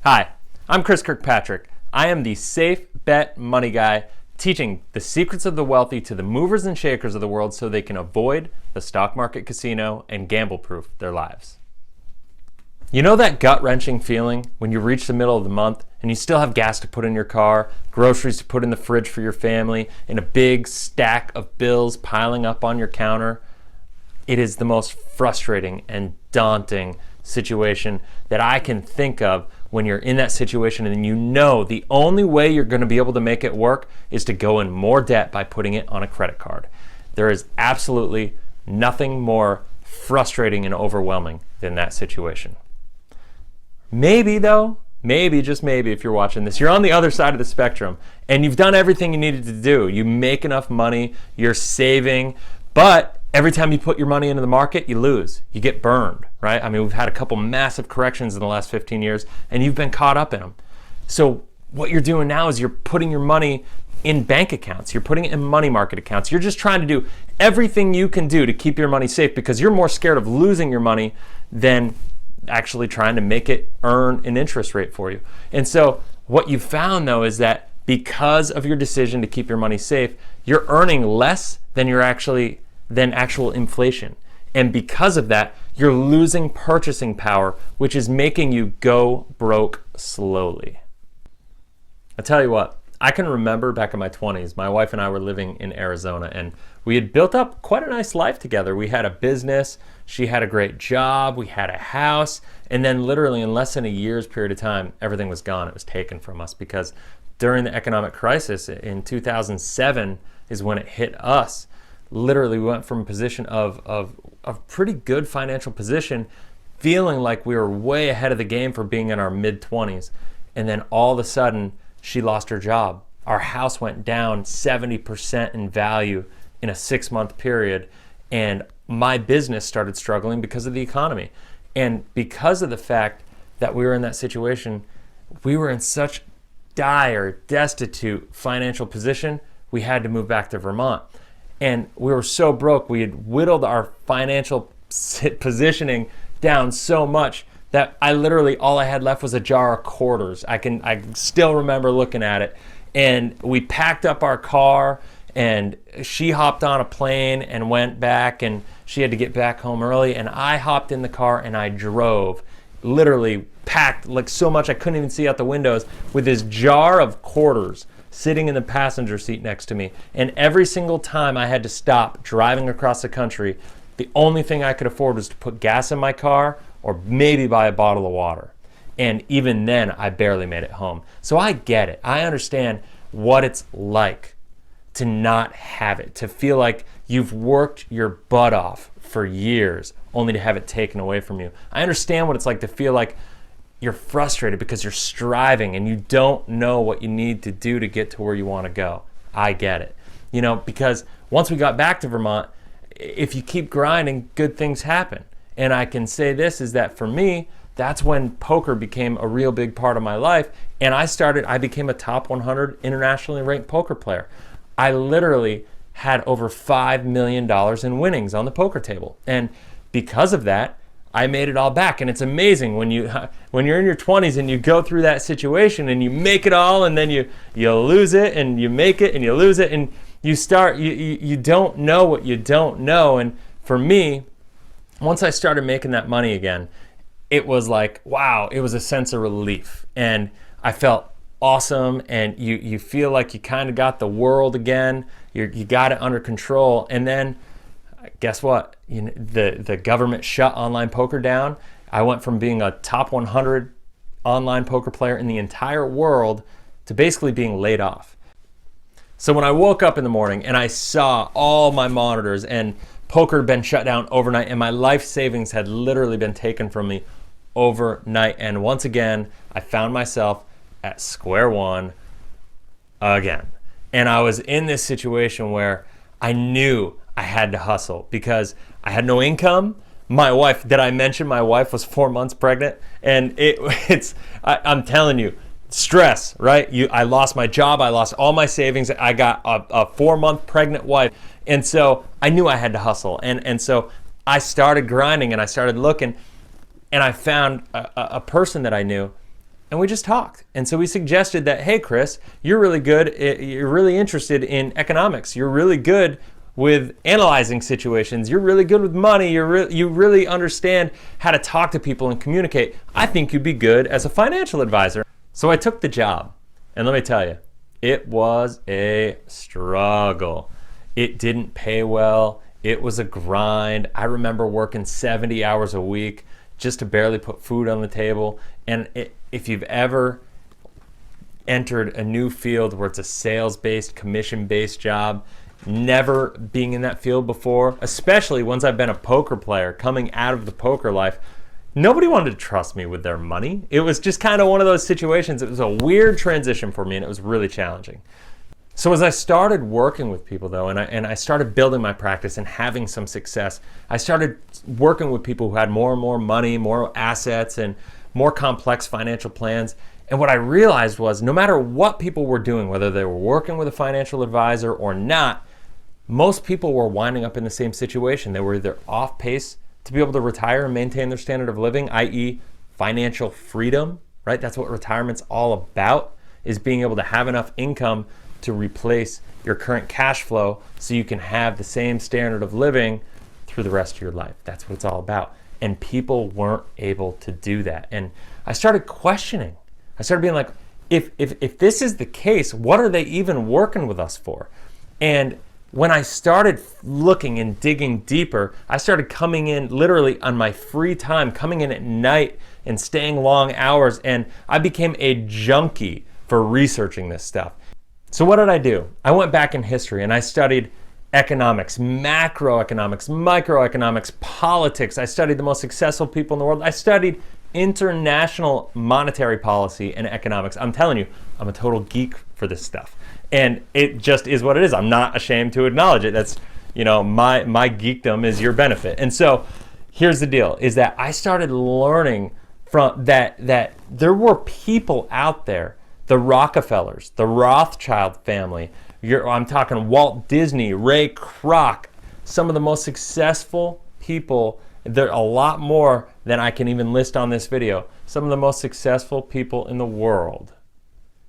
Hi, I'm Chris Kirkpatrick. I am the safe bet money guy, teaching the secrets of the wealthy to the movers and shakers of the world so they can avoid the stock market casino and gamble-proof their lives. You know that gut-wrenching feeling when you reach the middle of the month and you still have gas to put in your car, groceries to put in the fridge for your family, and a big stack of bills piling up on your counter? It is the most frustrating and daunting situation that I can think of when you're in that situation, and you know the only way you're going to be able to make it work is to go in more debt by putting it on a credit card. There is absolutely nothing more frustrating and overwhelming than that situation. Maybe though, maybe, just maybe, if you're watching this, you're on the other side of the spectrum and you've done everything you needed to do. You make enough money, you're saving, but every time you put your money into the market, you lose. You get burned, right? I mean, we've had a couple massive corrections in the last 15 years and you've been caught up in them. So what you're doing now is you're putting your money in bank accounts. You're putting it in money market accounts. You're just trying to do everything you can do to keep your money safe because you're more scared of losing your money than actually trying to make it earn an interest rate for you. And so what you found though is that because of your decision to keep your money safe, you're earning less than actual inflation. And because of that, you're losing purchasing power, which is making you go broke slowly. I tell you what, I can remember back in my 20s, my wife and I were living in Arizona and we had built up quite a nice life together. We had a business, she had a great job, we had a house, and then literally in less than a year's period of time, everything was gone. It was taken from us because during the economic crisis in 2007 is when it hit us. Literally, we went from a position of pretty good financial position, feeling like we were way ahead of the game for being in our mid-20s. And then all of a sudden, she lost her job. Our house went down 70% in value in a 6-month period. And my business started struggling because of the economy. And because of the fact that we were in that situation, we were in such dire, destitute financial position, we had to move back to Vermont. And we were so broke, we had whittled our financial positioning down so much that I literally, all I had left was a jar of quarters. I still remember looking at it. And we packed up our car and she hopped on a plane and went back and she had to get back home early. And I hopped in the car and I drove, literally packed like so much I couldn't even see out the windows with this jar of quarters sitting in the passenger seat next to me. And every single time I had to stop driving across the country, the only thing I could afford was to put gas in my car or maybe buy a bottle of water. And even then, I barely made it home. So I get it. I understand what it's like to not have it, to feel like you've worked your butt off for years only to have it taken away from you. I understand what it's like to feel like you're frustrated because you're striving and you don't know what you need to do to get to where you want to go. I get it. You know, because once we got back to Vermont, if you keep grinding, good things happen. And I can say this is that for me, that's when poker became a real big part of my life. And I became a top 100 internationally ranked poker player. I literally had over $5 million in winnings on the poker table. And because of that, I made it all back. And it's amazing when you're in your 20s and you go through that situation and you make it all and then you lose it and you make it and you lose it and you don't know what you don't know. And for me, once I started making that money again, it was like, wow, it was a sense of relief. And I felt awesome and you feel like you kind of got the world again. You got it under control. And then guess what? The government shut online poker down. I went from being a top 100 online poker player in the entire world to basically being laid off. So when I woke up in the morning and I saw all my monitors and poker had been shut down overnight and my life savings had literally been taken from me overnight. And once again, I found myself at square one again. And I was in this situation where I knew I had to hustle because I had no income. My wife, did I mention my wife was 4 months pregnant? And I'm telling you, stress, right? I lost my job, I lost all my savings, I got a 4-month pregnant wife. And so I knew I had to hustle. And so I started grinding and I started looking and I found a person that I knew and we just talked. And so we suggested that, hey, Chris, you're really good, you're really interested in economics. You're really good with analyzing situations. You're really good with money. You really understand how to talk to people and communicate. I think you'd be good as a financial advisor. So I took the job, and let me tell you, it was a struggle. It didn't pay well. It was a grind. I remember working 70 hours a week just to barely put food on the table. And if you've ever entered a new field where it's a sales-based, commission-based job, never being in that field before, especially once I've been a poker player coming out of the poker life, nobody wanted to trust me with their money. It was just kind of one of those situations. It was a weird transition for me, and it was really challenging. So as I started working with people though, and I started building my practice and having some success, I started working with people who had more and more money, more assets, and more complex financial plans. And what I realized was no matter what people were doing, whether they were working with a financial advisor or not, most people were winding up in the same situation. They were either off pace to be able to retire and maintain their standard of living, i.e. financial freedom, right? That's what retirement's all about, is being able to have enough income to replace your current cash flow so you can have the same standard of living through the rest of your life. That's what it's all about. And people weren't able to do that. And I started questioning. I started being like, if this is the case, what are they even working with us for? And when I started looking and digging deeper, I started coming in literally on my free time, coming in at night and staying long hours, and I became a junkie for researching this stuff. So what did I do? I went back in history and I studied economics, macroeconomics, microeconomics, politics. I studied the most successful people in the world. I studied international monetary policy and economics. I'm telling you, I'm a total geek for this stuff. And it just is what it is. I'm not ashamed to acknowledge it. That's, my geekdom is your benefit. And so here's the deal, is that I started learning from that there were people out there, the Rockefellers, the Rothschild family. I'm talking Walt Disney, Ray Kroc, some of the most successful people. There are a lot more than I can even list on this video. Some of the most successful people in the world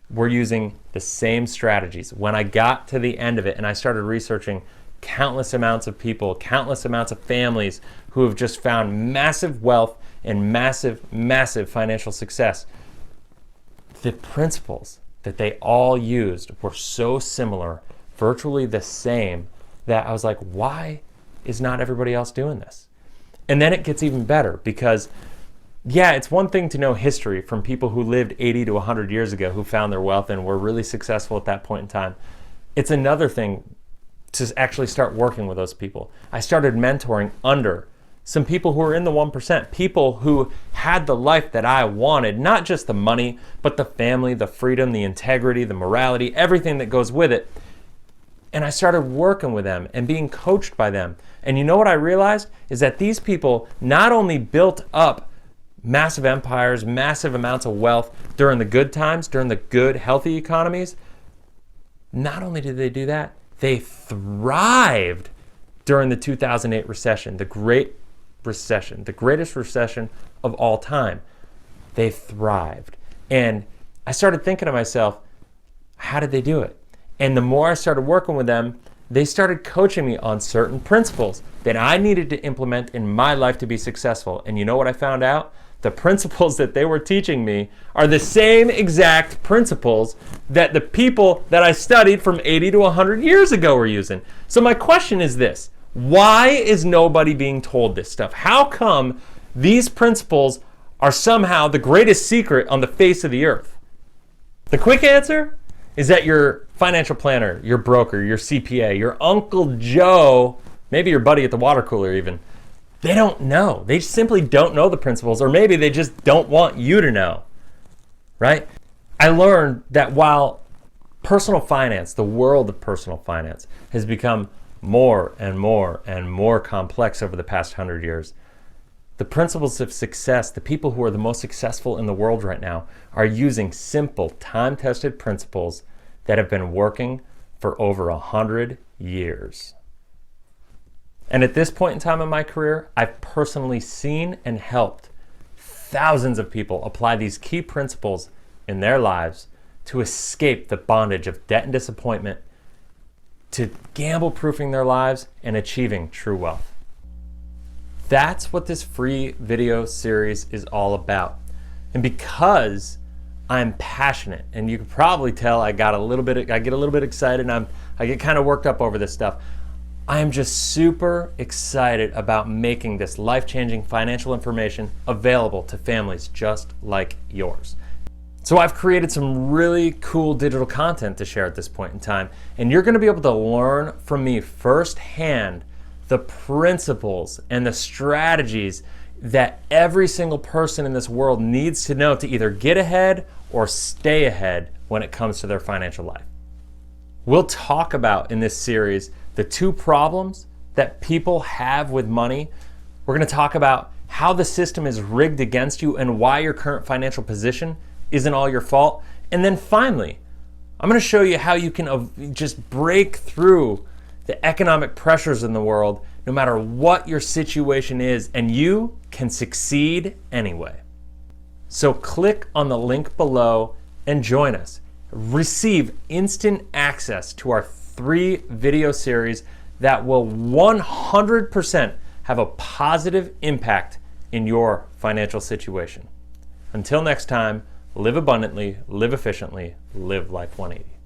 were using the same strategies. When I got to the end of it and I started researching countless amounts of people, countless amounts of families who have just found massive wealth and massive, massive financial success, the principles that they all used were so similar, virtually the same, that I was like, why is not everybody else doing this? And then it gets even better because, yeah, it's one thing to know history from people who lived 80 to 100 years ago who found their wealth and were really successful at that point in time. It's another thing to actually start working with those people. I started mentoring under some people who were in the 1%, people who had the life that I wanted, not just the money, but the family, the freedom, the integrity, the morality, everything that goes with it. And I started working with them and being coached by them. And you know what I realized is that these people not only built up massive empires, massive amounts of wealth during the good times, during the good, healthy economies, not only did they do that, they thrived during the 2008 recession, the Great Recession, the greatest recession of all time. They thrived. And I started thinking to myself, how did they do it? And the more I started working with them, they started coaching me on certain principles that I needed to implement in my life to be successful. And you know what I found out? The principles that they were teaching me are the same exact principles that the people that I studied from 80 to 100 years ago were using. So my question is this: why is nobody being told this stuff? How come these principles are somehow the greatest secret on the face of the earth? The quick answer is that your financial planner, your broker, your CPA, your Uncle Joe, maybe your buddy at the water cooler even, they don't know. They simply don't know the principles, or maybe they just don't want you to know, right? I learned that while personal finance, the world of personal finance, has become more and more and more complex over the past 100 years, the principles of success, the people who are the most successful in the world right now, are using simple, time-tested principles that have been working for over 100 years. And at this point in time in my career, I've personally seen and helped thousands of people apply these key principles in their lives to escape the bondage of debt and disappointment, to gamble-proofing their lives and achieving true wealth. That's what this free video series is all about. And because I'm passionate, and you can probably tell I get a little bit excited, and I get kind of worked up over this stuff. I am just super excited about making this life-changing financial information available to families just like yours. So I've created some really cool digital content to share at this point in time, and you're going to be able to learn from me firsthand the principles and the strategies that every single person in this world needs to know to either get ahead or stay ahead when it comes to their financial life. We'll talk about in this series the two problems that people have with money. We're going to talk about how the system is rigged against you and why your current financial position isn't all your fault. And then finally, I'm going to show you how you can just break through the economic pressures in the world, no matter what your situation is, and you can succeed anyway. So click on the link below and join us. Receive instant access to our 3 video series that will 100% have a positive impact in your financial situation. Until next time, live abundantly, live efficiently, live Life 180.